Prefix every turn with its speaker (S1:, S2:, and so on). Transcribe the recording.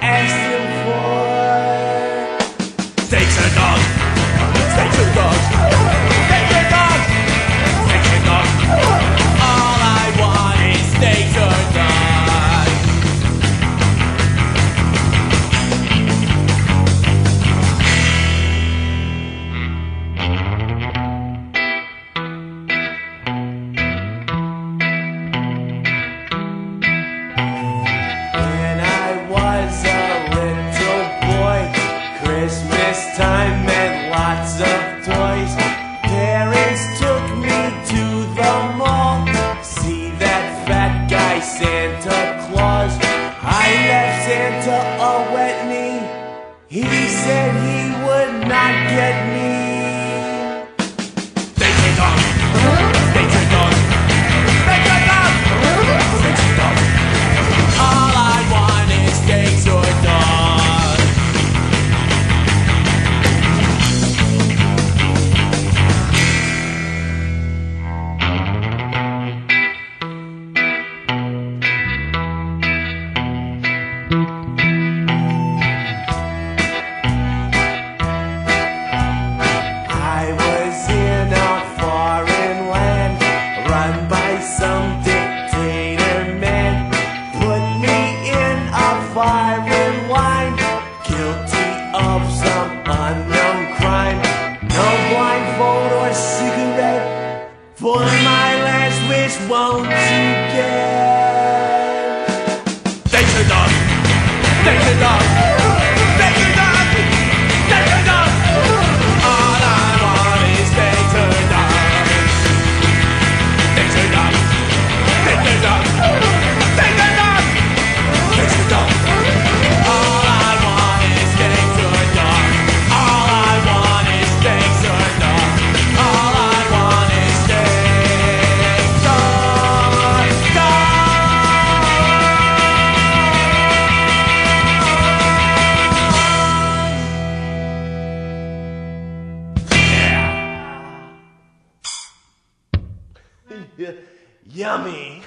S1: asked him for.
S2: Steaks and dogs. Steaks and dogs. Steaks and dogs. Steaks and dogs. All I want is steaks or dogs.
S1: When I was a little boy, Christmas time meant lots of toys. Parents took me to the mall, see that fat guy Santa Claus. I left Santa a wet knee. He said he would not get me.
S2: Steaks and dogs. Steaks and dogs. Steaks and dogs. Steaks and dogs. All I want is steaks or dogs.
S1: I was in a foreign land, run by some dictator man. Put me in a firing line, guilty of some unknown crime. No blindfold or cigarette, for my last wish won't you get?
S2: Steaks and dogs. Steaks and dogs. Steaks and dogs. Steaks and dogs. All I want is steaks or dogs. Steaks and dogs. Steaks and dogs. Steaks and dogs. Steaks and dogs. All I want is steaks or dogs. All I want is steaks or dogs. All I want is steaks or dogs.
S1: Yummy.